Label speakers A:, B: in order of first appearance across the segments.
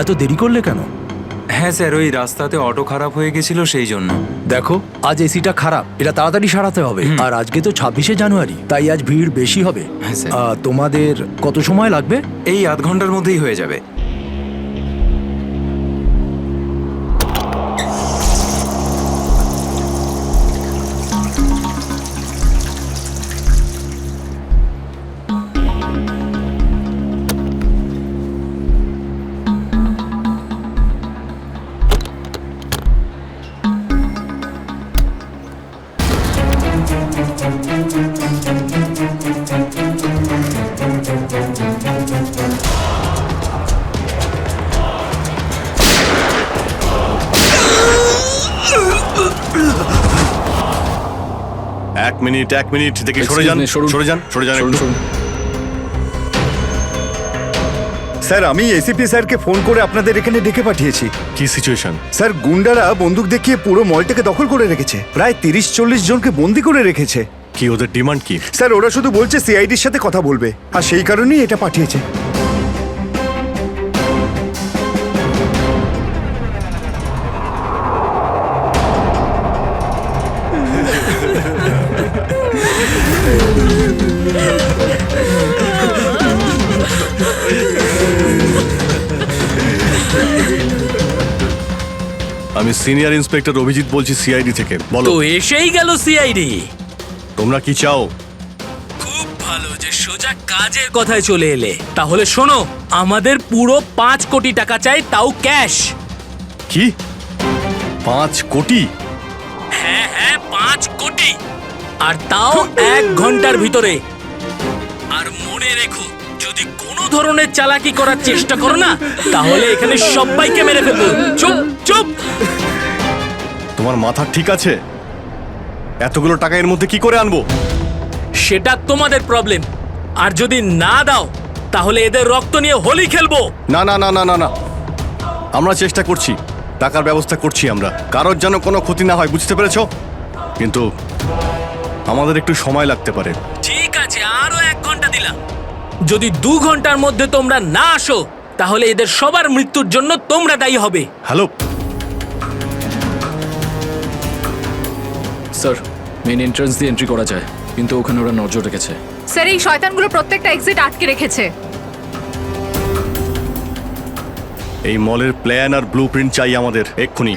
A: এত দেরি করলে কেন?
B: হ্যাঁ স্যার, ওই রাস্তাতে অটো খারাপ হয়ে গেছিল সেই জন্য।
A: দেখো, আজ এসিটা খারাপ, এটা তাড়াতাড়ি সারাতে হবে। আর আজকে তো 26শে জানুয়ারি, তাই আজ ভিড় বেশি হবে।
B: হ্যাঁ স্যার।
A: তোমাদের কত সময় লাগবে?
B: এই আধ ঘন্টার মধ্যেই হয়ে যাবে।
C: এক মিনিট দেখে সরে যান, সরে যান একটু।
D: স্যার, আমি এসিপি স্যারকে ফোন করে আপনাদের এখানে ডেকে পাঠিয়েছি।
C: কি সিচুয়েশন?
D: স্যার, গুন্ডারা বন্দুক দেখিয়ে পুরো মলটাকে দখল করে রেখেছে। প্রায় 30-40 জনকে বন্দি করে রেখেছে।
C: কি ওদের ডিমান্ড কি?
D: স্যার, ওরা শুধু বলছে সিআইডির সাথে কথা বলবে, আর সেই কারণেই এটা পাঠিয়েছে।
C: আমি সিনিয়র ইন্সপেক্টর অভিজিৎ বলছি সিআইডি থেকে। বলো।
E: তো এসেই গেল সিআইডি।
C: তোমরা কি চাও?
E: খুব ভালো যে সোজা কাজের কথায় চলে এলে। তাহলে শোনো, আমাদের পুরো 5 কোটি টাকা চাই, তাও ক্যাশ।
C: কি 5 কোটি?
E: হ্যাঁ 5 কোটি, আর তাও 1 ঘন্টার ভিতরে। আর মনে রেখো, যদি কোনো ধরনের চালাকি করার চেষ্টা করো না, তাহলে এখানে সবাইকে মেরে ফেলবো। চুপ চুপ।
C: তোমার মাথা ঠিক আছে? এতগুলো টাকা এর মধ্যে কি করে আনবো?
E: সেটা তোমাদের প্রবলেম। আর যদি না দাও, তাহলে এদের রক্ত নিয়ে হোলি খেলবো।
C: না না না না না না, আমরা চেষ্টা করছি, টাকার ব্যবস্থা করছি আমরা। কারোর যেন কোনো ক্ষতি না হয়, বুঝতে পেরেছো? কিন্তু আমাদের একটু সময় লাগতে পারে।
E: ঠিক আছে, আরো 1 ঘন্টা দিলাম। যদি 2 ঘন্টার মধ্যে তোমরা না আসো, তাহলে এদের সবার মৃত্যুর জন্য তোমরা দায়ী হবে।
C: হ্যালো
F: স্যার, মেন এন্ট্রান্স দিয়ে এন্ট্রি করা যায়, কিন্তু ওখানে ওরা নজর রেখেছে।
G: স্যার, এই শয়তানগুলো প্রত্যেকটা এক্সিট আটকে রেখেছে।
C: এই মলের প্ল্যান আর ব্লুপ্রিন্ট চাই আমাদের এক্ষুনি।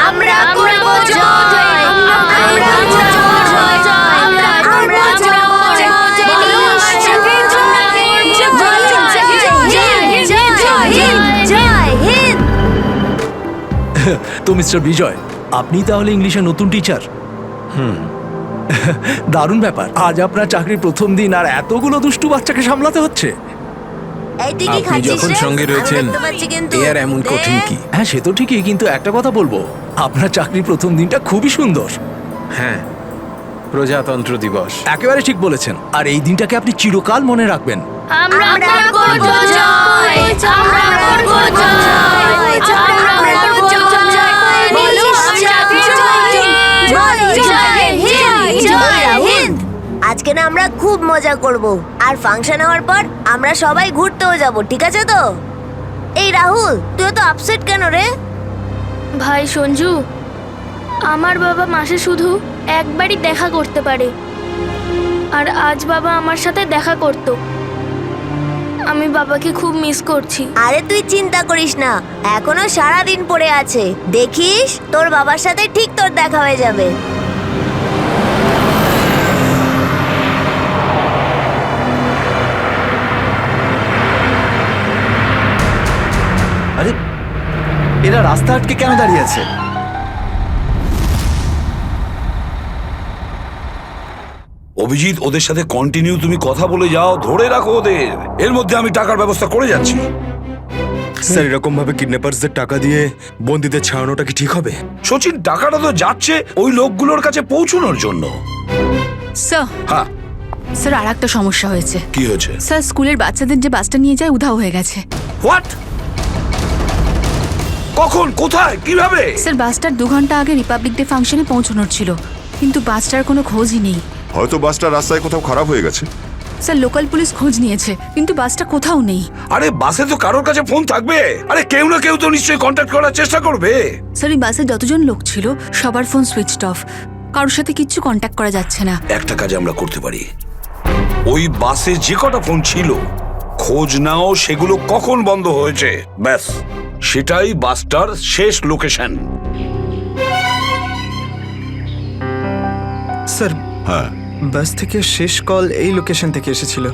H: আমরা করব জয়, আমরা করব জয়, আমরা করব জয়, জয় হিন্দ।
A: তো মিস্টার বিজয়, আপনি তাহলে ইংলিশে নতুন টিচার? দারুণ ব্যাপার। আজ আপনার চাকরির প্রথম দিন, আর এতগুলো দুষ্টু বাচ্চাকে সামলাতে হচ্ছে।
H: এই তুই কি
I: আপনি
H: খাচ্ছিস
I: যখন
H: রে?
I: সঙ্গে রয়েছেন,
H: আমি দেখতে পাচ্ছি কিন্তু।
I: এ আর এমন কঠিন কি?
A: হ্যাঁ, সে তো ঠিকই, কিন্তু একটা কথা বলবো, আপনার চাকরির প্রথম দিনটা খুবই সুন্দর।
I: হ্যাঁ, প্রজাতন্ত্র দিবস।
A: একেবারে ঠিক বলেছেন, আর এই দিনটাকে আপনি চিরকাল মনে রাখবেন।
H: আমরা করব জয়, আমরা করব জয়, আমরা করব জয়, বলো সাথে জয়, জয় হিন্দ, জয় হিন্দ। আজকে না আমরা খুব মজা করব, আর ফাংশন হওয়ার পর আমরা সবাই ঘুরতেও যাব, ঠিক আছে তো? এই রাহুল, তুই তো আপসেট কেন রে?
J: ভাই সঞ্জু, আমার বাবা মাসে শুধু একবারই দেখা করতে পারে, আর আজ বাবা আমার সাথে দেখা করত। আমি বাবাকে খুব মিস করছি।
H: আরে তুই চিন্তা করিস না, এখনো সারা দিন পড়ে আছে। দেখিস তোর বাবার সাথে ঠিক তোর দেখা হয়ে যাবে।
A: আরে, এরা রাস্তা আটকে কেন দাঁড়িয়ে আছে?
K: অভিজিৎ, ওদের সাথে কন্টিনিউ তুমি কথা বলে যাও, ধরে রাখো ওদের। এর মধ্যে আমি টাকার ব্যবস্থা করে যাচ্ছি।
D: স্যার, এরকম ভাবে কিডন্যাপারসদের টাকা দিয়ে বন্দীদের ছাড়ানোটা কি ঠিক হবে?
K: সচিন, টাকাটা তো যাচ্ছে ওই লোকগুলোর কাছে পৌঁছানোর জন্য।
G: স্যার,
K: হ্যাঁ,
G: স্যার, আর একটা সমস্যা হয়েছে।
K: কি হয়েছে?
G: স্যার, স্কুলের বাচ্চাদের যে বাসটা নিয়ে যায় উধাও হয়ে গেছে।
K: হোয়াট? কখন, কোথায়, কিভাবে?
G: স্যার, বাসটার 2 ঘন্টা আগে রিপাবলিক ডে ফাংশনে পৌঁছানোর ছিল, কিন্তু বাসটার কোনো খোঁজই নেই।
L: হয়তো বাসটা রাস্তায় কোথাও খারাপ হয়ে গেছে।
G: স্যার লোকাল পুলিশ খোঁজ নিয়েছে কিন্তু বাসটা কোথাও নেই।
K: আরে বাসে তো কারোর কাছে ফোন থাকবে, আরে কেউ না কেউ তো নিশ্চয়ই কন্ট্যাক্ট করার চেষ্টা করবে।
G: স্যার এই বাসে যতজন লোক ছিল সবার ফোন সুইচড অফ, কারোর সাথে কিচ্ছু কন্ট্যাক্ট করা যাচ্ছে না।
K: একটা কাজ আমরা করতে পারি, ওই বাসে যে কটা ফোন ছিল খোঁজ নাও সেগুলো কখন বন্ধ হয়েছে, ব্যাস সেটাই বাসটার শেষ লোকেশন।
L: স্যার
C: হ্যাঁ,
L: বাস থেকে শেষ কল এই লোকেশন থেকে এসেছিল।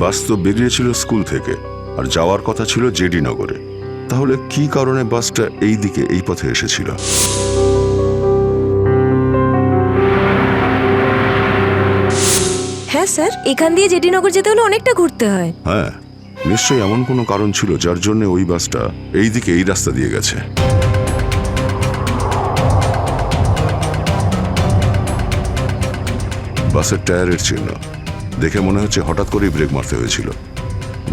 M: বাস তো বেরিয়েছিল স্কুল থেকে আর যাওয়ার কথা ছিল জেডি নগরে। তাহলে কি কারণে বাসটা এই দিকে এই পথে এসেছিল?
H: হ্যাঁ স্যার, এখান দিয়ে জেডিনগর যেতে হলে অনেকটা ঘুরতে হয়।
M: হ্যাঁ, নিশ্চয়ই এমন কোনো কারণ ছিল যার জন্য ওই বাসটা এই দিকে এই রাস্তা দিয়ে গেছে। বাসের টায়ারের চিহ্ন দেখে মনে হচ্ছে হঠাৎ করেই ব্রেক মারতে হয়েছিল,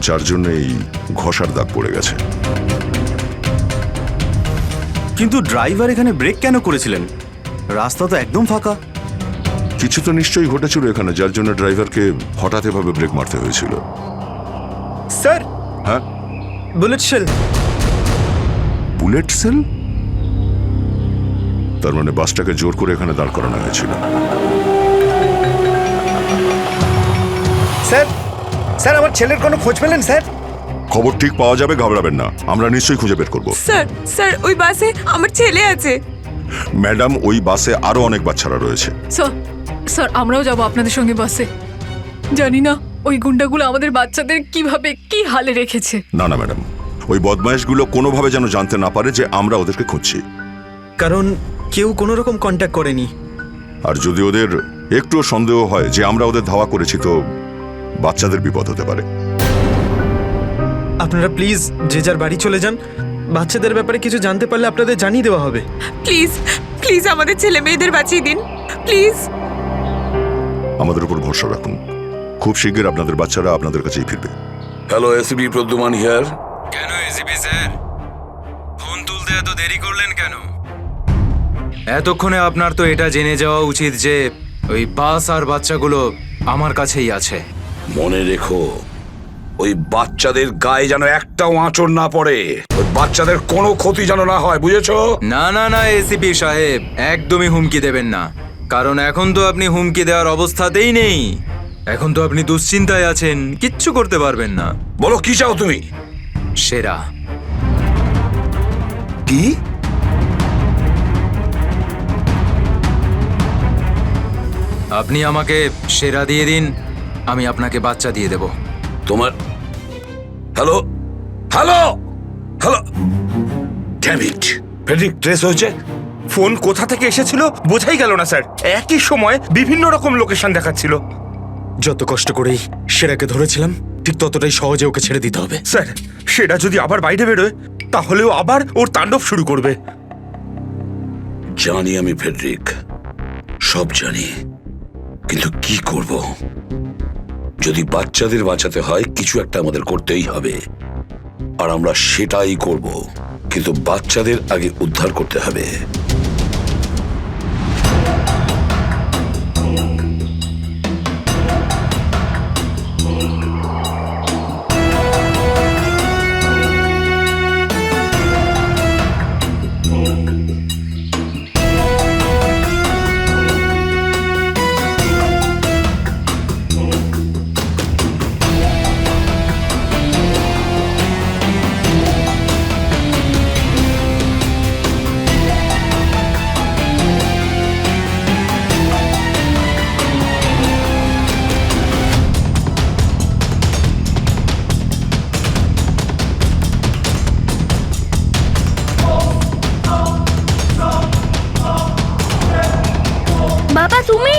M: যার জন্য এই ঘষার দাগ পড়ে গেছে।
D: কিন্তু ড্রাইভার এখানে ব্রেক কেন করেছিলেন? রাস্তা তো একদম ফাঁকা।
M: কিছু তো নিশ্চয়ই ঘটেছিল এখানে, যার জন্য ড্রাইভারকে হঠাৎ এভাবে ব্রেক মারতে হয়েছিল।
L: স্যার,
M: হ্যাঁ,
L: বুলেট শেল।
M: Bullet sell? তার মানে বাসটাকে জোর করে এখানে দাঁড় করানো হয়েছিল।
D: স্যার, স্যার আমার ছেলের কোনো খোঁজ পেলেন স্যার?
M: খবর ঠিক পাওয়া যাবে, ঘাবড়াবেন না, আমরা নিশ্চয়ই খুঁজে বের করব।
H: স্যার স্যার ওই বাসে আমার ছেলে আছে।
M: ম্যাডাম, ওই বাসে আরো অনেক বাচ্চারা রয়েছে।
G: স্যার স্যার আমরাও যাব আপনাদের সঙ্গে বাসে। জানি না ওই গুন্ডাগুলো আমাদের বাচ্চাদের কিভাবে কি হালে রেখেছে।
M: না না ম্যাডাম, ওই বদমাইশগুলো কোনোভাবে যেন জানতে না পারে যে আমরা ওদেরকে খুঁজছি।
L: কারণ কেউ কোনো রকম কন্ট্যাক্ট করেনি।
M: আর যদি ওদের একটুও সন্দেহ হয় যে আমরা ওদের ধাওয়া করেছি, তো বাচ্চাদের বিপদ হতে পারে।
L: আপনারা প্লিজ যে যার বাড়ি চলে যান। বাচ্চাদের ব্যাপারে কিছু জানতে পারলে আপনাদের জানিয়ে দেওয়া হবে।
H: প্লিজ প্লিজ আমাদের ছেলে মেয়েদের বাঁচিয়ে দিন প্লিজ।
M: আমাদের উপর ভরসা রাখুন, খুব শীঘ্র আপনাদের বাচ্চারা আপনাদের কাছেই ফিরবে।
K: Hello, ACP Pradyuman here.
B: কেন এসিপি স্যার, ফোন তুলতে এত দেরি করলেন কেন? এতক্ষণে আপনার তো এটা জেনে যাওয়া উচিত যে ওই বাস আর বাচ্চাগুলো আমার কাছেই আছে।
K: মনে রেখো, ওই বাচ্চাদের গায়ে যেন একটাও আঁচড় না পড়ে, ওই বাচ্চাদের কোনো ক্ষতি যেন না হয়, বুঝেছো?
B: না না না এসিপি সাহেব, একদমই হুমকি দেবেন না, কারণ এখন তো আপনি হুমকি দেওয়ার অবস্থাতেই নেই। এখন তো আপনি দুশ্চিন্তায় আছেন, কিচ্ছু করতে পারবেন না।
K: বলো কি চাও তুমি?
B: সেরা।
K: কি?
B: আপনি আমাকে সেরা দিয়ে দিন, আমি আপনাকে বাচ্চা দিয়ে দেব।
K: তোমার hello hello hello, damn it, Friedrich trace হয়েছে।
N: ফোন কোথা থেকে এসেছিল বোঝাই গেল না স্যার। একই সময় বিভিন্ন রকম লোকেশন দেখাচ্ছিল।
L: যত কষ্ট করেই সেরাকে ধরেছিলাম, ঠিক ততটাই সহজে ওকে ছেড়ে দিতে হবে।
N: স্যার, সেটা যদি আবার বাইরে বেরোয় তাহলেও আবার ওর তাণ্ডব শুরু করবে।
K: জানি আমি ফেডরিক, সব জানি, কিন্তু কি করব? যদি বাচ্চাদের বাঁচাতে হয় কিছু একটা আমাদের করতেই হবে, আর আমরা সেটাই করব, কিন্তু বাচ্চাদের আগে উদ্ধার করতে হবে।
J: বাবা তুমি?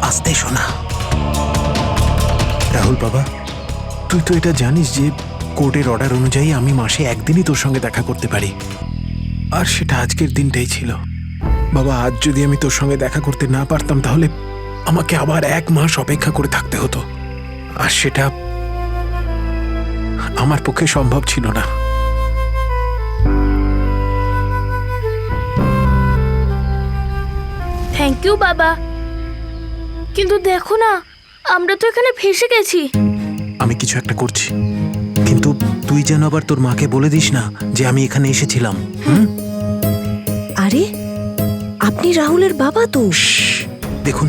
A: আস্তে শোনা। রাহুল বাবা, তুই তো এটা জানিস যে কোর্টের অর্ডার অনুযায়ী আমি মাসে একদিনই তোর সঙ্গে দেখা করতে পারি, আর সেটা আজকের দিনটাই ছিল। বাবা, আজ যদি আমি তোর সঙ্গে দেখা করতে না পারতাম তাহলে আমাকে আবার 1 মাস অপেক্ষা করে থাকতে হতো, আর সেটা আমার পক্ষে সম্ভব ছিল না।
J: থ্যাংক ইউ বাবা। কিন্তু দেখো না, আমরা তো এখানে ফেসে গেছি।
A: আমি কিছু একটা করছি, কিন্তু তুই যেন আবার তোর মাকে বলে দিস না যে আমি এখানে এসেছিলাম।
H: আরে আপনি রাহুলের বাবা তো।
A: দেখুন,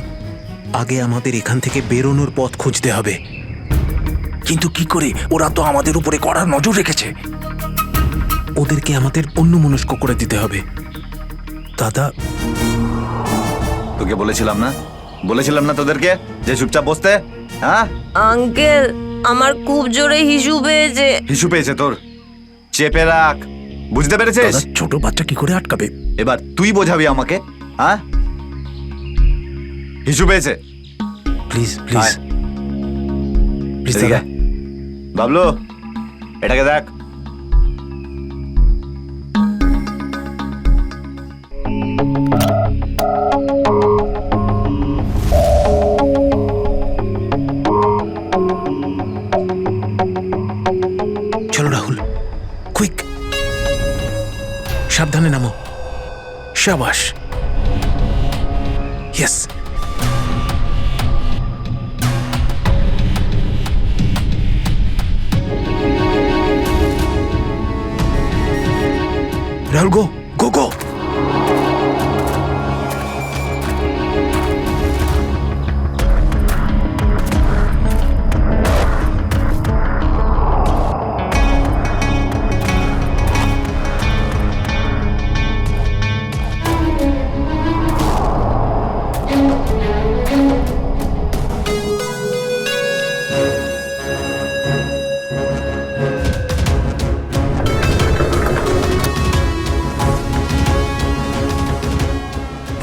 A: আগে আমাদের এখান থেকে বেরোনোর পথ খুঁজতে হবে।
L: কিন্তু কি করে? ওরা তো আমাদের উপরে কড়া নজর রেখেছে।
A: ওদেরকে আমাদের অন্যমনস্ক করে দিতে হবে। দাদা,
C: তোকে বলেছিলাম না তোদেরকে যে চুপচাপ বসতে? হ্যাঁ
H: আঙ্কেল, আমার খুব জোরে হিসু পেয়েছে।
C: হিসু পেয়েছে তোর? চেপে রাখ, বুঝতে পেরেছিস?
L: ছোট বাচ্চা কি করে আটকাবে?
C: এবার তুই বোঝাবি আমাকে। হ্যাঁ, হিসু পেয়েছে।
A: প্লিজ প্লিজ প্লিজ দাদা।
C: বাবলু, এটাকে দেখ।
A: চলো রাহুল, কুইক, সাবধানে নামো। শাবাশ, ইয়েস। রাহুল, গো গো গো।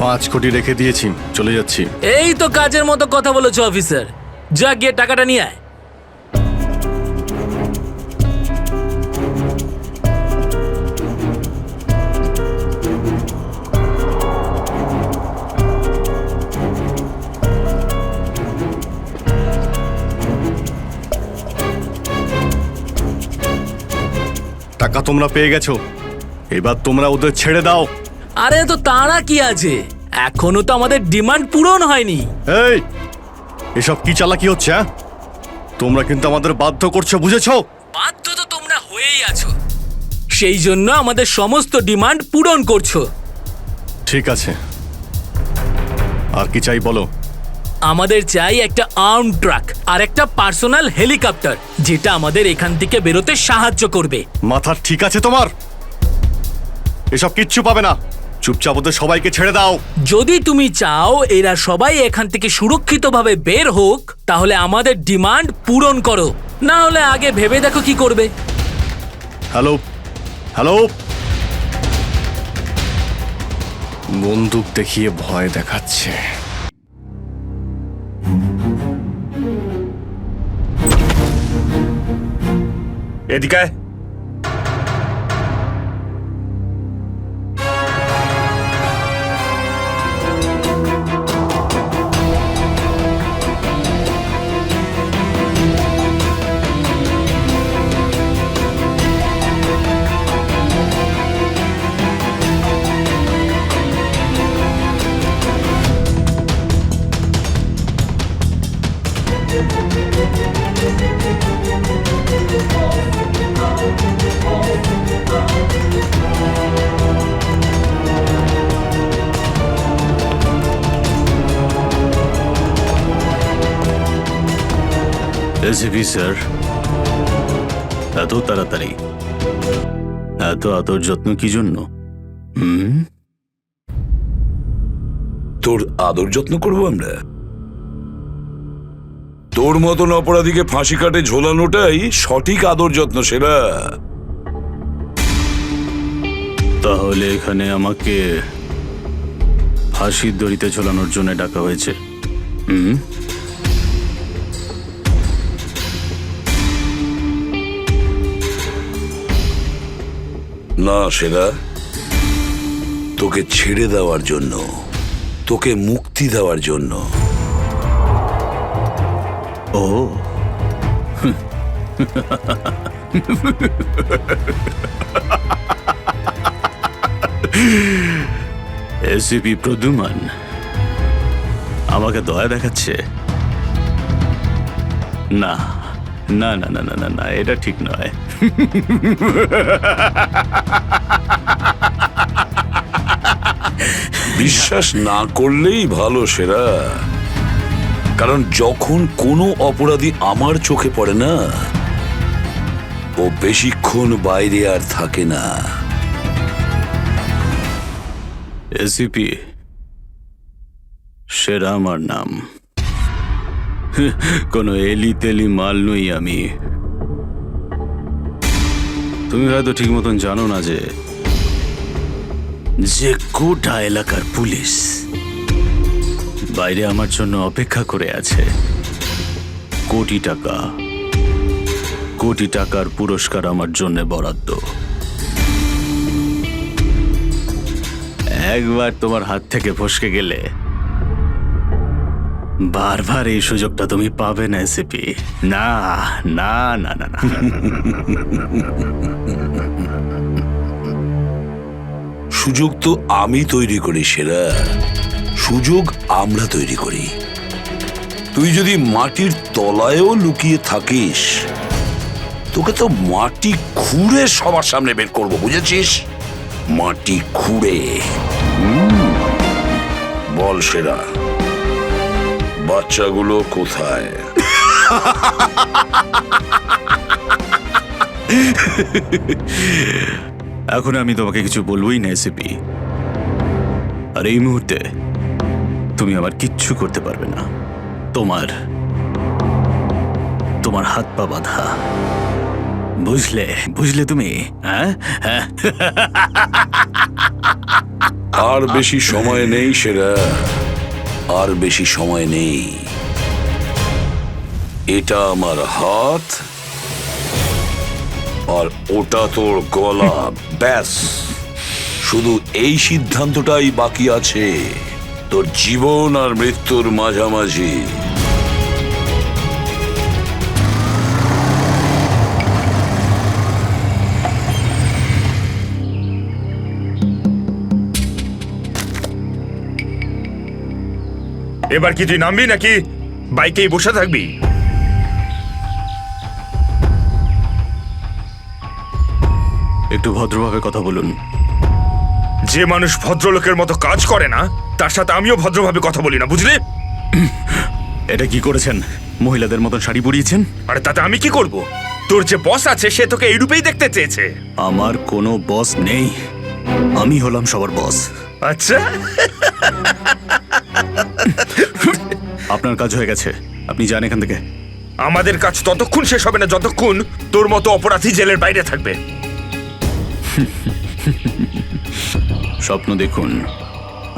C: পাঁচ কোটি রেখে দিয়েছি, চলে যাচ্ছি।
E: এই তো কাজের মতো কথা বলেছো অফিসার। যা গিয়ে টাকাটা নিয়ে আয়।
C: টাকা তোমরা পেয়ে গেছো, এবার তোমরা ওদের ছেড়ে দাও।
E: আরে তো তারা কি আছে, এখনো তো আমাদের ডিমান্ড পূরণ হয়নি।
C: এই, এসব কি চালাকি হচ্ছে? হ্যাঁ, তোমরা কিন্তু আমাদের বাধ্য করছো, বুঝেছো?
E: বাধ্য তো তোমরা হয়েই আছো, সেই জন্য আমাদের সমস্ত ডিমান্ড পূরণ করছো।
C: ঠিক আছে, আর কি চাই বলো?
E: আমাদের চাই একটা আর্ম ট্রাক আর একটা পার্সোনাল হেলিকপ্টার, যেটা আমাদের এখান থেকে বেরোতে সাহায্য করবে।
C: মাথা ঠিক আছে তোমার? এসব কিচ্ছু পাবে না, চুপচাপ ওদের সবাইকে ছেড়ে দাও।
E: যদি তুমি চাও এরা সবাই এখান থেকে সুরক্ষিতভাবে বের হোক, তাহলে আমাদের ডিমান্ড পূরণ করো, না হলে আগে ভেবে দেখো কি করবে।
C: হ্যালো হ্যালো, বন্দুক দেখিয়ে ভয় দেখাচ্ছে।
N: এদিকে আয়।
O: এসিপি স্যার, এত তাড়াতাড়ি, এত আদর যত্ন কি জন্য?
K: তোর আদর যত্ন করবো আমরা? তোর মতন অপরাধীকে ফাঁসি কাটে ঝোলানোটাই সঠিক আদর যত্ন, সেরা।
O: তাহলে এখানে আমাকে ফাঁসির দড়িতে ঝোলানোর জন্য ডাকা হয়েছে?
K: না সেরা, তোকে ছেড়ে দেওয়ার জন্য, তোকে মুক্তি দেওয়ার জন্য।
O: ও এসিপি প্রদ্যুমান, আমাকে দয়া দেখাচ্ছে? না না না না না না না, এটা ঠিক নয়।
K: বিশ্বাস না করলেই ভালো সেরা, কারণ যখন কোনো অপরাধী আমার চোখে পড়ে না, ও বেশিক্ষণ বাইরে আর থাকে না।
O: এসিপি, সেরা আমার নাম। কোনো এলি তেলি মাল নই আমি। তুমি হয়তো ঠিক মতন জানো না যে গোটা এলাকার পুলিশ বাইরে আমার জন্য অপেক্ষা করে আছে। কোটি টাকার পুরস্কার আমার জন্য বরাদ্দ। একবার তোমার হাত থেকে ফসকে গেলে বারবার এই সুযোগটা তুমি পাবে না এসিপি। না না না না না।
K: সুযোগ তো আমি তৈরি করি সেরা, সুযোগ আমরা তৈরি করি। তুই যদি মাটির তলায়ও লুকিয়ে থাকিস, তোকে তো মাটি খুঁড়ে সবার সামনে বের করবো, বুঝেছিস? মাটি খুঁড়ে। বল সেরা, বাচ্চাগুলো কোথায়?
O: এখন আমি তোমাকে কিছু বলবোই না এসিপি। আর এই মুহূর্তে তুমি আমার কিচ্ছু করতে পারবে না। তোমার হাত পা বাঁধা। বুঝলে তুমি? হ্যাঁ,
K: আর বেশি সময় নেই সেরা, আর বেশি সময় নেই। এটা আমার হাত, আর ওটা তোর গলা। ব্যাস, শুধু এই সিদ্ধান্তটাই বাকি আছে, তোর জীবন আর মৃত্যুর মাঝামাঝি।
N: এবার কি তুই নামবি নাকি বাইকেই বসে থাকবি?
O: একটু ভদ্রভাবে কথা বলুন।
N: যে মানুষ ভদ্রলোকের মতো কাজ করে না, তার সাথে আমিও ভদ্রভাবে কথা বলি না, বুঝলি?
O: এটা কি করেছেন? মহিলাদের মতন শাড়ি পরিয়েছেন?
N: আরে তাতে আমি কি করব? তোর যে বস আছে সে তোকে এই রূপেই দেখতে চেয়েছে।
O: আমার কোনো বস নেই, আমি হলাম সবার বস।
N: আচ্ছা,
O: আপনার কাজ হয়ে গেছে, আপনি যান এখান থেকে।
N: আমাদের কাজ ততক্ষণ শেষ হবে না যতক্ষণ তোর মতো অপরাধী জেলের বাইরে থাকবে।
O: স্বপ্ন দেখুন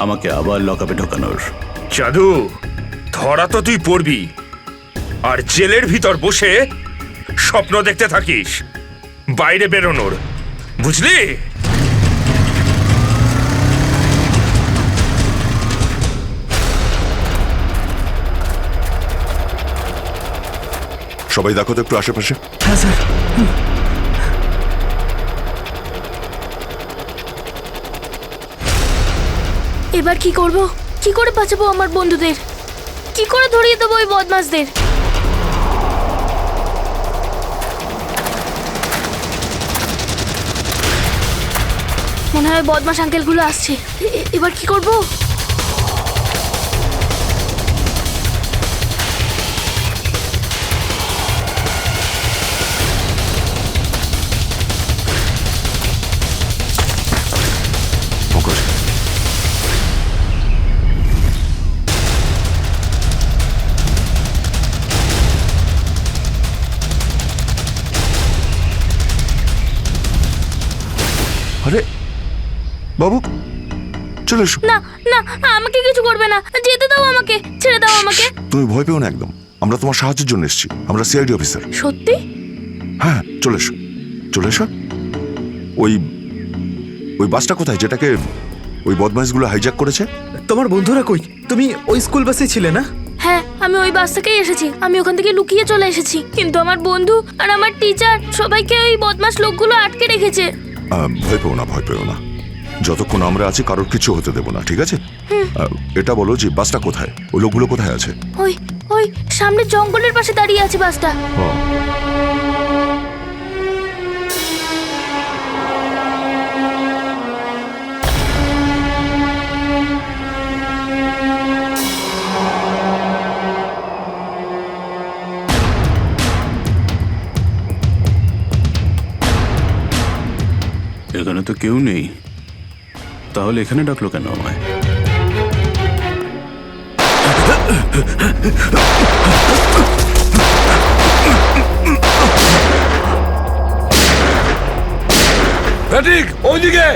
O: আমাকে আবার লকআপে ঢোকানোর।
N: জাদু, ধরা তো তুই পড়বি, আর জেলের ভিতর বসে স্বপ্ন দেখতে থাকিস বাইরে বেরোনোর, বুঝলি?
M: সবাই দেখো তো একটু আশেপাশে।
A: হ্যাঁ স্যার।
J: এবার কি করব? কি করে বাঁচাবো আমার বন্ধুদের? কি করে ধরিয়ে দেবো ওই বদমাশদের? মনে হয় বদমাশ আঙ্কেলগুলো আসছে। এবার কি করব?
M: আরে বাবু, চলে এসো।
J: না না, আমাকে কিছু করবে না, যেতে দাও আমাকে, ছেড়ে দাও আমাকে।
M: তুমি ভয় পেও না একদম, আমরা তোমার সাহায্যের জন্য এসেছি। আমরা সিআইডি অফিসার।
J: সত্যি?
M: হ্যাঁ, চলে এসো, চলে এসো। ওই বাসটা কোথায় যেটাকে ওই বদমাইশগুলো হাইজ্যাক করেছে?
A: তোমার বন্ধুরা কই? তুমি ওই স্কুল বাসে ছিলে না?
J: হ্যাঁ, আমি ওই বাস থেকেই এসেছি। আমি ওখান থেকে লুকিয়ে চলে এসেছি, কিন্তু আমার বন্ধু আর আমার টিচার সবাইকে ওই বদমাশ লোকগুলো আটকে রেখেছে।
M: ভয় পেও না, ভয় পেও না। যতক্ষণ আমরা আছি কারোর কিছু হতে দেবো না, ঠিক আছে? এটা বলো যে বাসটা কোথায়, ওই লোকগুলো কোথায় আছে?
J: ওই ওই সামনে জঙ্গলের পাশে দাঁড়িয়ে আছে বাসটা।
O: এখানে তো কেউ নেই, তাহলে এখানে ডাকলো কেন আমায়?
N: ঠিক ওইদিকে।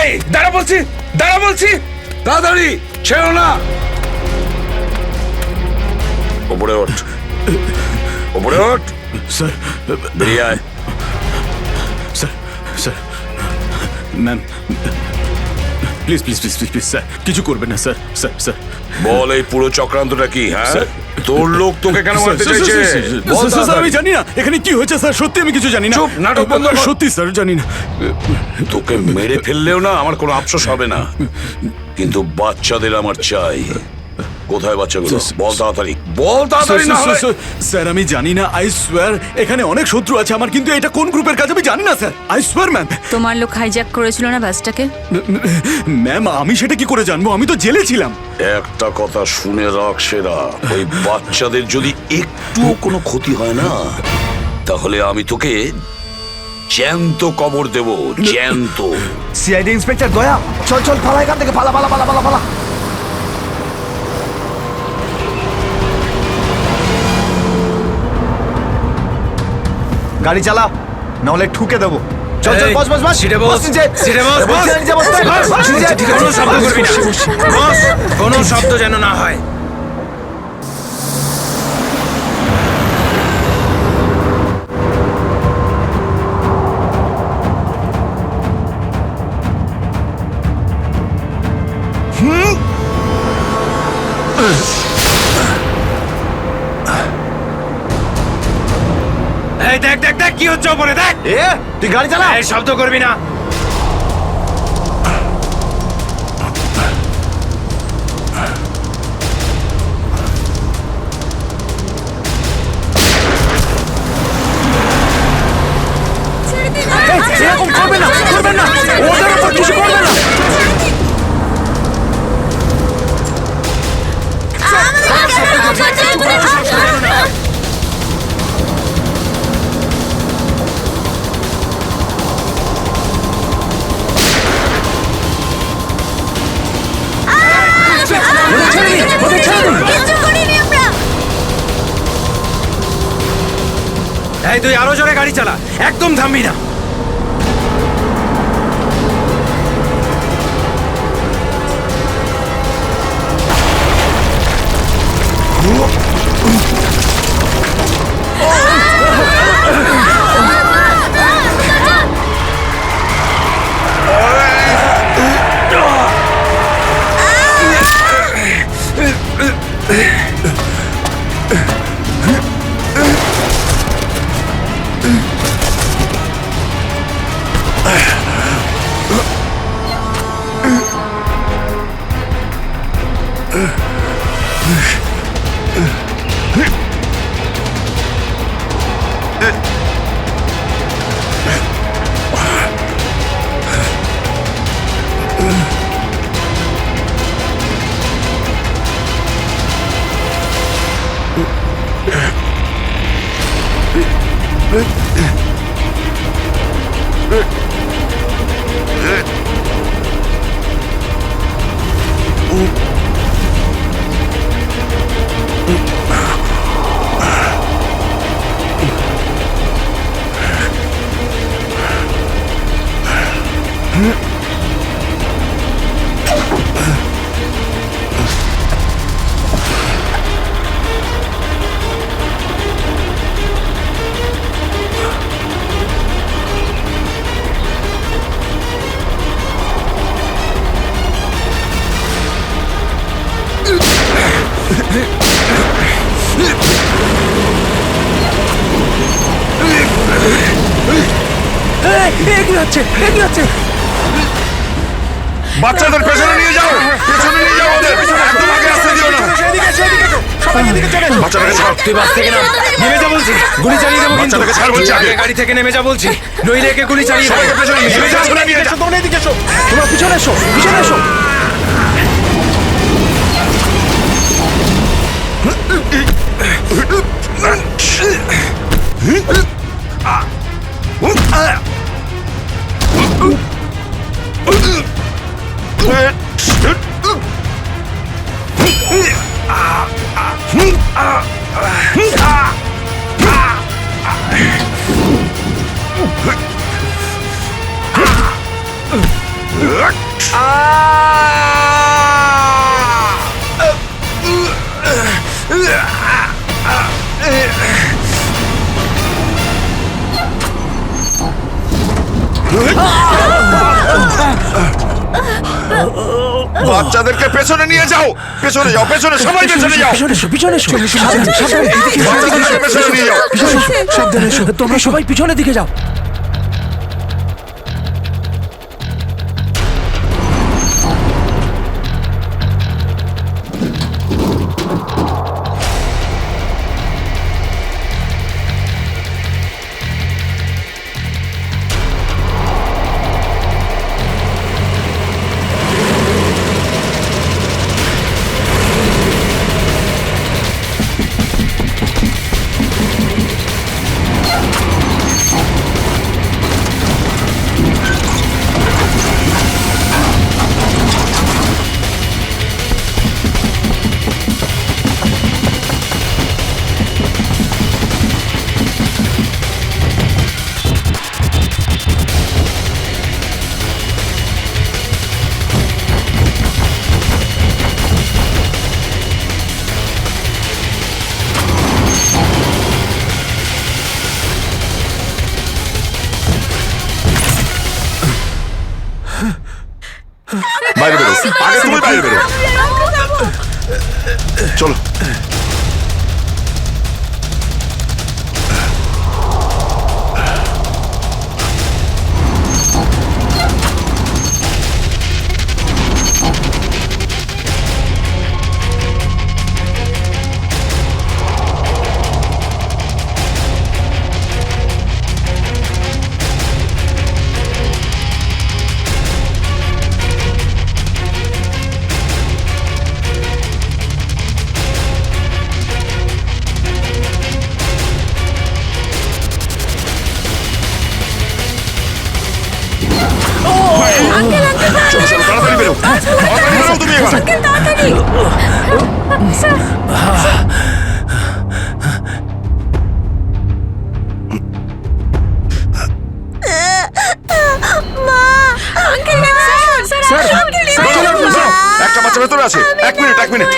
N: এই দাঁড়া বলছি, দাঁড়া বলছি, তাড়াতাড়ি ছেড়ো না। ওপরে ওঠ, ওপরে ওঠ।
O: স্যার
N: বেরিয়ে আয়।
O: Sir sir ma'am please please please please please sir কিছু করবেন না স্যার। স্যার স্যার
N: বল এই পুরো চক্রান্তটা কি? হ্যাঁ, তোর লোক তোকে কেন মারতে চাইছে? বল
O: স্যার আমি জানি না এখানে কি হয়েছে স্যার, সত্যি আমি কিছু জানি না।
N: চুপ, নাটক বন্ধ কর।
O: সত্যি স্যার জানি না।
N: তোকে মেরে ফেললেও না আমার কোনো আফসোস হবে না, কিন্তু বাচ্চাদের আমার চাই। কোথায় বাচ্চাগুলো? বল তাড়াতাড়ি, বল তাড়াতাড়ি। না হলে
O: স্যার আমি জানি না, আই সোয়ার এখানে অনেক শত্রু আছে আমার, কিন্তু এটা কোন গ্রুপের কাজ আমি জানি না স্যার, আই সোয়ার ম্যাম।
H: তোমার লোক হাইজ্যাক করেছিল না বাসটাকে?
O: ম্যাম আমি সেটা কি করে জানবো, আমি তো জেলে ছিলাম।
N: একটা কথা শুনে রাখ সেরা, ওই বাচ্চাদের যদি একটুও কোনো ক্ষতি হয় না, তাহলে আমি তোকে জ্যান্ত কবর দেব, জ্যান্ত।
D: সিআইডি ইন্সপেক্টর দয়া, চল চল পালা এখান থেকে, পালা পালা পালা পালা পালা। গাড়ি চালা, নাহলে ঠুকে দেবো। চল চল, বস বস বস।
B: সিটে বস,
D: নিচে।
B: সিটে বস,
D: বস
B: বস।
D: নিচে, বস বস, বস নিচে।
B: কোনো শব্দ করবি না, বস, কোনো শব্দ যেন না হয়। এই দেখ দেখ দেখ কি হচ্ছে ওপরে, দেখ।
D: তুই গাড়ি চালা।
B: এই শব্দ করবি না।
D: এরকম করবে না, করবেন না, ওদের উপর কিছু করবে না।
B: এই তুই আরো জোরে গাড়ি চালা, একদম থামবি না।
D: এগিয়ে যাচ্ছে, এগিয়ে যাচ্ছে।
M: বাচ্চাদের পেছনে নিয়ে যাও, পেছনে নিয়ে যাও ওদের, একদম আগে আসতে দিও না। বাচ্চাটাকে ছাড়,
B: তুই বাস থেকে নাম, নেমে যা বলছি, গুলি চালিয়ে দেবো কিন্তু।
M: বাচ্চাটাকে ছাড় বলছি আগে।
B: গাড়ি থেকে নেমে যা বলছি, নইলে একে গুলি চালিয়ে দেবো।
M: সবাইকে পেছনে নিয়ে যাও, পেছনে নিয়ে যাও।
A: তোমরা এদিকে এসো, তোমরা পিছনে এসো, পিছনে এসো।
M: বাচ্চাদেরকে পেছনে নিয়ে যাও, পেছনে যাও, পেছনে, সবাই পেছনে যাও।
A: পিছনে এসো, পিছনে এসো। সাবধানে, সাবধানে, এদিকে এসো,
M: বাচ্চাদেরকে পেছনে নিয়ে যাও।
A: পিছনে এসো, সাবধানে এসো। তোমরা সবাই পিছনের দিকে যাও।
M: বাইরে বেরো, আগে তুমি বাইরে বেরো। চলো। চলো, চলো, তাড়াতাড়ি বেরো, তাড়াতাড়ি বেরো তুমি এবার। একটা বাচ্চা ভেতরে আছে, এক মিনিট, এক মিনিট।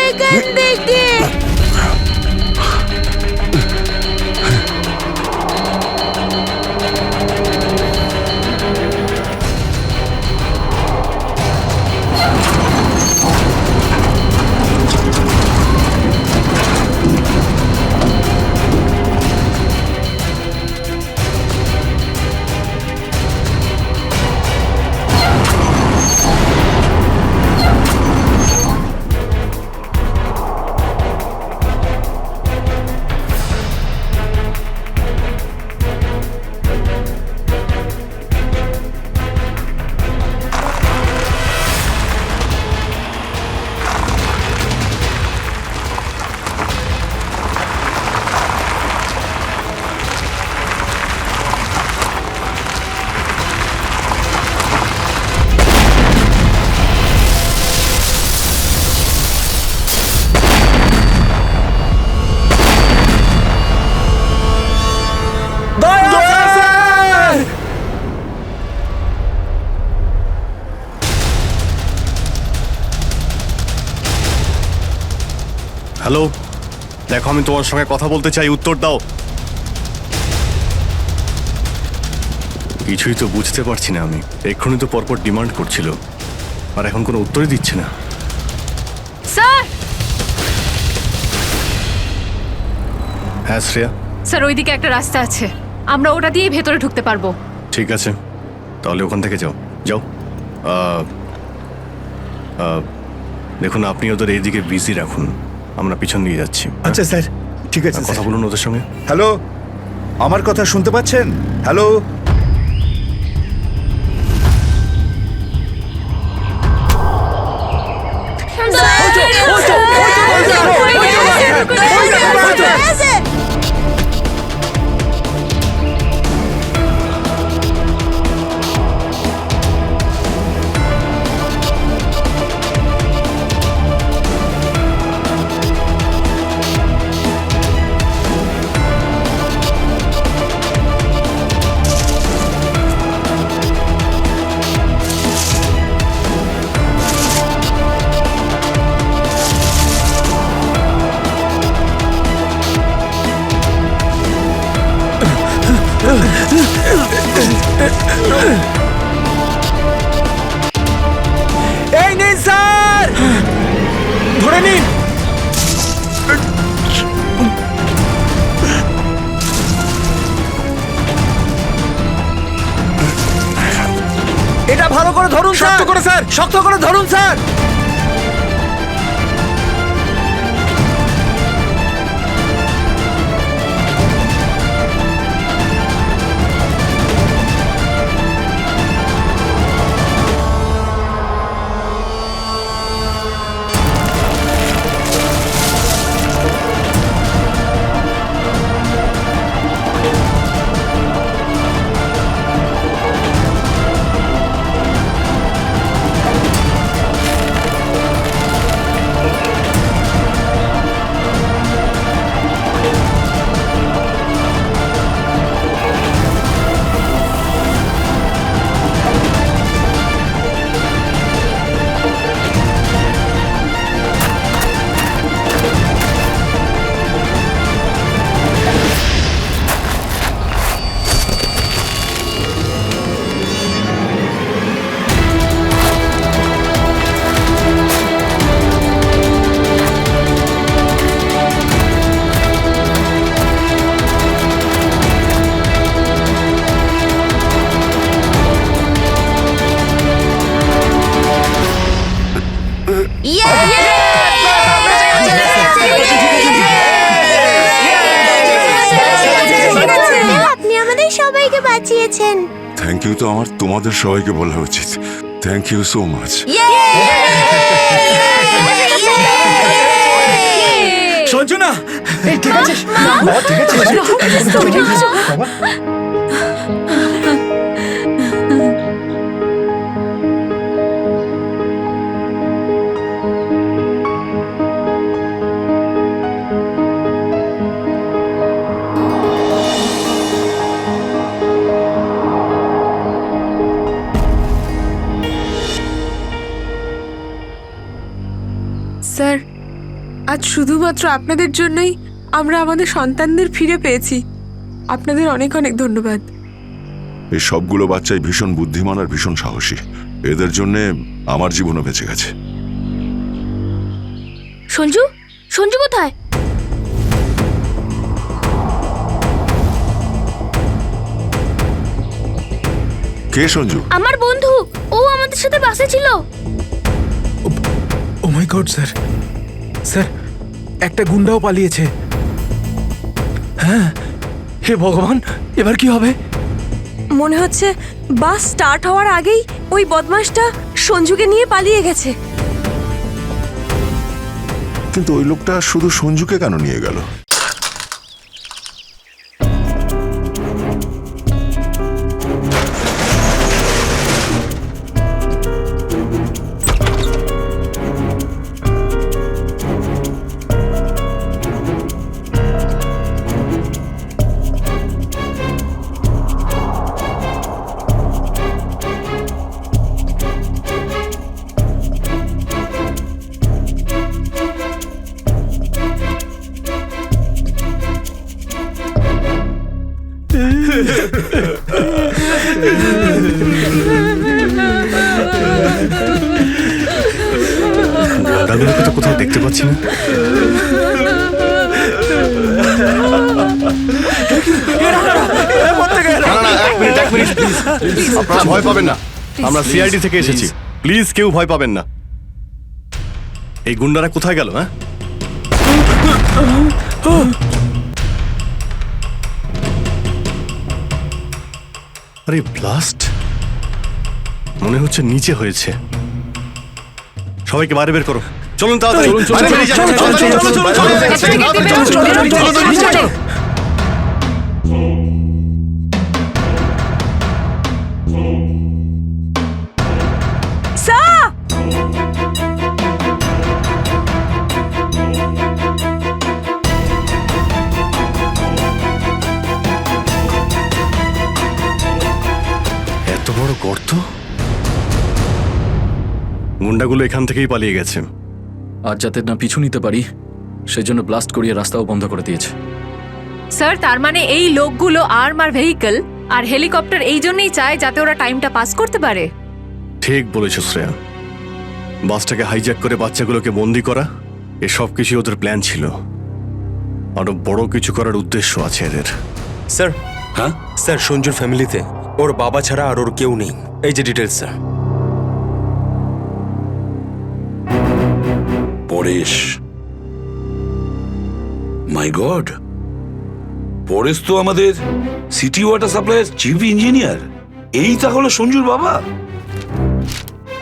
C: হ্যালো, দেখো আমি তোমার সঙ্গে কথা বলতে চাই, উত্তর দাও। কিছুই তো বুঝতে পারছি না আমি। এক্ষুনি তো পরপর ডিমান্ড করছিল, আর এখন কোনো উত্তরই দিচ্ছে না।
G: স্যার,
C: হ্যাঁ শ্রেয়া,
G: স্যার ওইদিকে একটা রাস্তা আছে, আমরা ওটা দিয়েই ভেতরে ঢুকতে পারবো।
C: ঠিক আছে, তাহলে ওখান থেকে যাও। যাও, দেখুন আপনি ওদের এইদিকে বিজি রাখুন, আমরা পিছন দিয়ে যাচ্ছি।
D: আচ্ছা স্যার, ঠিক আছে।
C: কথা বলুন ওদের সঙ্গে।
D: হ্যালো, আমার কথা শুনতে পাচ্ছেন? হ্যালো,
A: এই নিন স্যার, ধরে নিন।
D: এটা ভালো করে ধরুন স্যার।
A: শক্ত করে স্যার,
D: শক্ত করে ধরুন স্যার।
H: আপনি আমাদের সবাইকে বাঁচিয়েছেন।
M: থ্যাংক ইউ তো আমার তোমাদের সবাইকে বলা উচিত। Thank you so much.
L: Sanjana,
D: ঠিক আছে, ঠিক আছে।
G: স্যার, আজ শুধুমাত্র আপনাদের জন্যই আমরা আমাদের সন্তানদের ফিরে পেয়েছি। আপনাদের অনেক অনেক ধন্যবাদ।
M: এই সবগুলো বাচ্চাই ভীষণ বুদ্ধিমান আর ভীষণ সাহসী। এদের জন্যে আমার জীবনও বেঁচে গেছে।
J: সঞ্জু, সঞ্জু কোথায়?
M: কে সঞ্জু?
J: আমার বন্ধু, ও আমাদের সাথে বাসে ছিল।
A: ও মাই গড স্যার, স্যার একটা গুন্ডাও পালিয়েছে।
L: হ্যাঁ, হে ভগবান, এবার কি হবে?
G: মনে হচ্ছে বাস স্টার্ট হওয়ার আগেই ওই বদমাশটা সঞ্জুকে নিয়ে পালিয়ে গেছে।
M: কিন্তু ওই লোকটা শুধু সঞ্জুকে কেন নিয়ে গেল?
C: দাদুকে তো কোথাও দেখতে পাচ্ছি না। আপনারা ভয় পাবেন না, আমরা সিআইডি থেকে এসেছি। প্লিজ কেউ ভয় পাবেন না। এই গুন্ডারা কোথায় গেল? হ্যাঁ, আরে ব্লাস্ট মনে হচ্ছে নিচে হয়েছে। সবাইকে বাইরে বের করো, চলুন তাড়াতাড়ি। বাইরে বেরিয়ে যান, চলুন, চলুন, চলুন, চলুন, চলুন। এত বড় গর্ত! গুন্ডাগুলো এখান থেকেই পালিয়ে গেছে।
F: আর যাতে না পিছু নিতে পারি সেজন্য ব্লাস্ট করিয়ে রাস্তাও বন্ধ করে দিয়েছে।
G: স্যার তার মানে এই লোকগুলো আর্মার ভেহিকল আর হেলিকপ্টার এই জন্যই চায় যাতে ওরা টাইমটা পাস করতে পারে।
C: ঠিক বলেছ শ্রেয়া, বাসটাকে হাইজ্যাক করে বাচ্চাগুলোকে বন্দি করা এসব কিছু ওদের প্ল্যান ছিল। আরো বড় কিছু করার উদ্দেশ্য আছে এদের।
L: স্যার,
N: হ্যাঁ
L: স্যার সঞ্জুর ফ্যামিলিতে ওর বাবা ছাড়া আর ওর কেউ নেই। এই যে ডিটেলস স্যার।
N: পরেশ, মাই গড, পরেশ তো আমাদের সিটি ওয়াটার সাপ্লাইয়ের চিফ ইঞ্জিনিয়ার। এই তাহলে সঞ্জুর বাবা।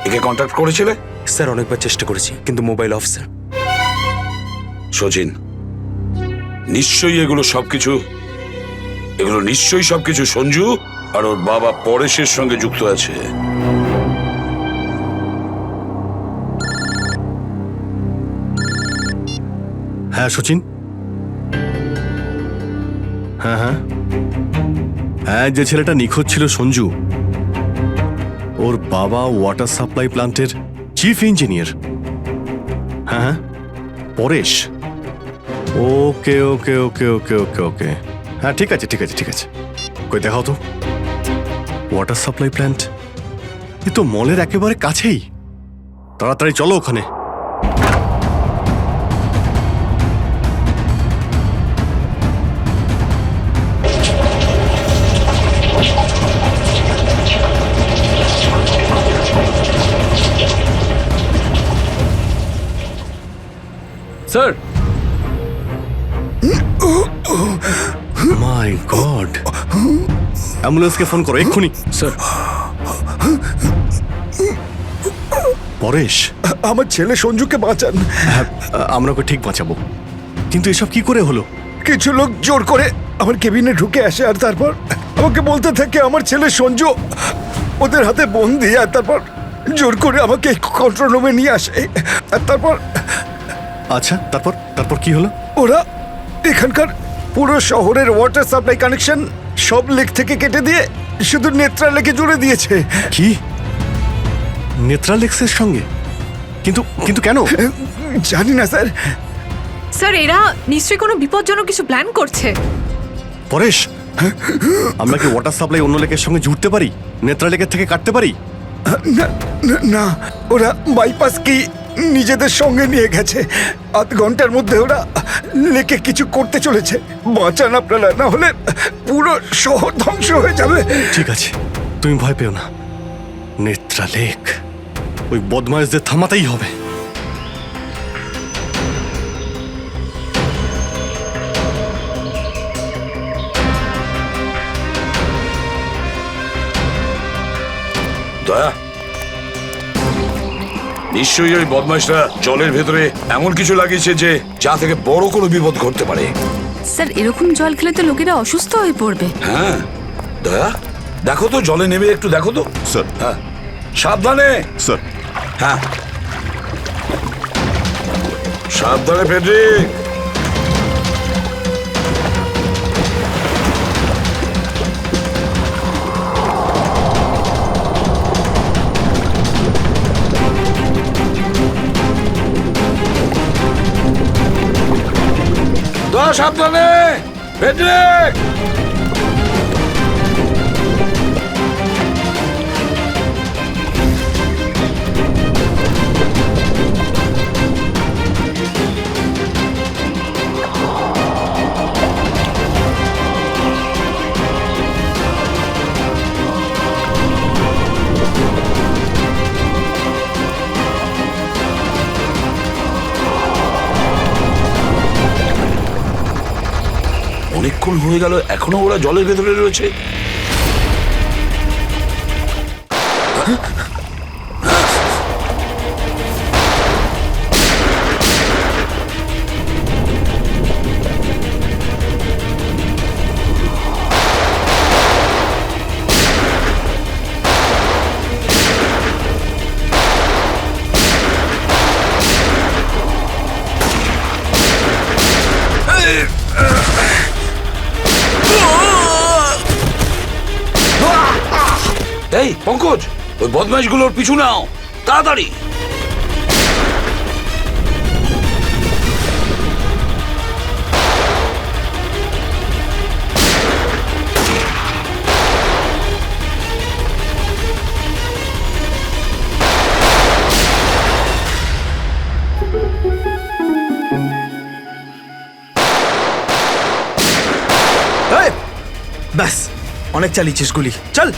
N: একে কন্ট্যাক্ট করেছিলে?
L: স্যার অনেকবার চেষ্টা করেছি কিন্তু মোবাইল অফ স্যার।
N: সচিন, নিশ্চয়ই এগুলো সবকিছু সঞ্জু আর ওর বাবা পরেশের সঙ্গে যুক্ত আছে।
C: হ্যাঁ সচিন, হ্যাঁ হ্যাঁ হ্যাঁ, যে ছেলেটা নিখোঁজ ছিল সঞ্জু, ওর বাবা ওয়াটার সাপ্লাই প্ল্যান্টের চিফ ইঞ্জিনিয়ার। হ্যাঁ হ্যাঁ, পরেশ। ওকে ওকে ওকে ওকে ওকে ওকে, হ্যাঁ ঠিক আছে ঠিক আছে ঠিক আছে। কই দেখাও তো ওয়াটার সাপ্লাই প্ল্যান্ট। এ তো মলের একেবারে কাছেই। তাড়াতাড়ি চলো ওখানে।
F: স্যার,
C: মাই গড, অ্যাম্বুলেন্সকে ফোন করো এক্ষুনি।
F: স্যার,
C: পরেশ,
D: আমার ছেলে সঞ্জুকে বাঁচান।
C: হ্যাঁ, আমরা ওকে ঠিক বাঁচাবো, কিন্তু এসব কি করে হলো?
D: কিছু লোক জোর করে আমার কেবিনে ঢুকে আসে আর তারপর আমাকে বলতে থাকে আমার ছেলে সঞ্জু ওদের হাতে বন্দি। আর তারপর জোর করে আমাকে কন্ট্রোল রুমে নিয়ে আসে। আর তারপর
C: আচ্ছা, তারপর তারপর কি হলো?
D: ওরা এখানকার পুরো শহরের ওয়াটার সাপ্লাই কানেকশন সব লেক থেকে কেটে দিয়ে শুধু নেত্রা লেকে জুড়ে দিয়েছে।
C: কি, নেত্রালেক্সের সঙ্গে? কিন্তু কিন্তু কেন?
D: জানি না স্যার।
G: স্যার এরা নিশ্চয়ই কোনো বিপজ্জনক কিছু প্ল্যান করছে।
C: পরেশ, আমরা কি ওয়াটার সাপ্লাই অন্য লেকের সঙ্গে জুড়তে পারি? নেত্রা লেকের থেকে কাটতে পারি?
D: না না, না, ওরা বাইপাস কি নিজেদের সঙ্গে নিয়ে গেছে। আধ ঘন্টার মধ্যে ওরা লেকে কিছু করতে চলেছে। বাঁচান আপনারা, না হলে পুরো শহর ধ্বংস হয়ে যাবে।
C: ঠিক আছে, তুমি ভয় পেও না। নেত্রা লেক, ওই বদমাইশদের থামাতেই হবে।
N: দয়া, নিশ্চয়ই ওই বদমাইশরা জলের ভেতরে এমন কিছু লাগিয়েছে যে যা থেকে বড় কোনো বিপদ ঘটতে পারে।
H: স্যার এরকম জল খেলে তো লোকেরা অসুস্থ হয়ে পড়বে।
N: হ্যাঁ দয়া, দেখো তো জলে নেমে একটু দেখো তো।
M: স্যার।
N: হ্যাঁ, সাবধানে।
M: স্যার।
N: হ্যাঁ, সাবধানে ফেডরিক। দয়া, সাবধানে ফেডরিক। অনেকক্ষণ হয়ে গেল, এখনো ওরা জলের ভেতরে রয়েছে। এই পঙ্কজ, ওই বদমাইশগুলোর পিছু নাও তাড়াতাড়ি।
L: ব্যাস, অনেক চালিয়েছিস গুলি, চল।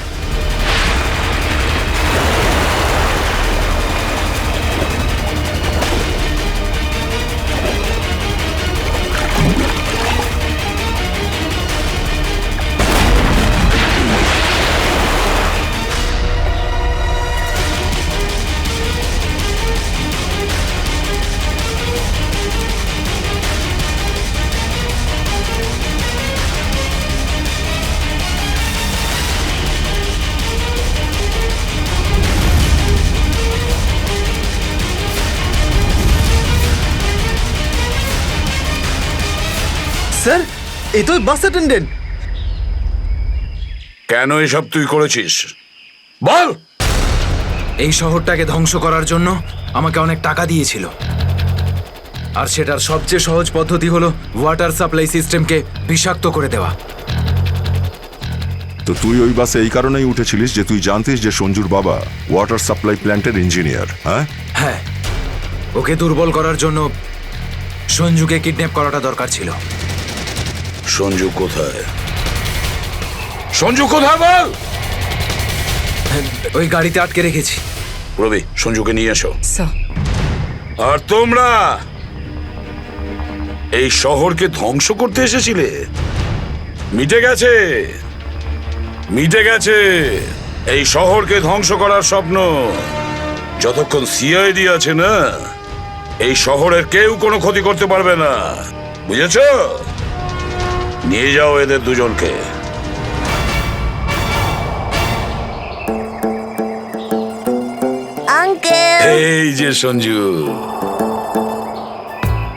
L: স্যার, এই তো বাস অ্যাটেন্ডেন্ট।
N: কেন এসব তুই করেছিস বল?
B: এই শহরটাকে ধ্বংস করার জন্য আমাকে অনেক টাকা দিয়েছিল, আর সেটার সবচেয়ে সহজ পদ্ধতি হলো ওয়াটার সাপ্লাই সিস্টেমকে বিষাক্ত করে দেওয়া।
M: তো তুই ওই বাসে এই কারণেই উঠেছিলিস যে তুই জানতিস যে সঞ্জুর বাবা ওয়াটার সাপ্লাই প্ল্যান্টের ইঞ্জিনিয়ার, হ্যাঁ?
B: হ্যাঁ, ওকে দুর্বল করার জন্য সঞ্জুকে কিডন্যাপ করাটা দরকার ছিল।
N: সঞ্জু কোথায়? সঞ্জু কোথায় বল?
B: ওই গাড়িতে আটকে রেখেছি।
N: রবি, সঞ্জুকে নিয়ে এসো। আর তোমরা এই শহরকে ধ্বংস করতে এসেছিলে? মিটে গেছে, মিটে গেছে এই শহরকে ধ্বংস করার স্বপ্ন। যতক্ষণ সিআইডি আছে না, এই শহরের কেউ কোনো ক্ষতি করতে পারবে না, বুঝেছো? নিয়ে যাও এদের দুজনকে।
H: আঙ্কেল,
N: এই যে সঞ্জু,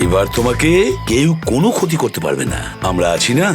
N: এবার তোমাকে কেউ কোনো ক্ষতি করতে পারবে না, আমরা আছি না?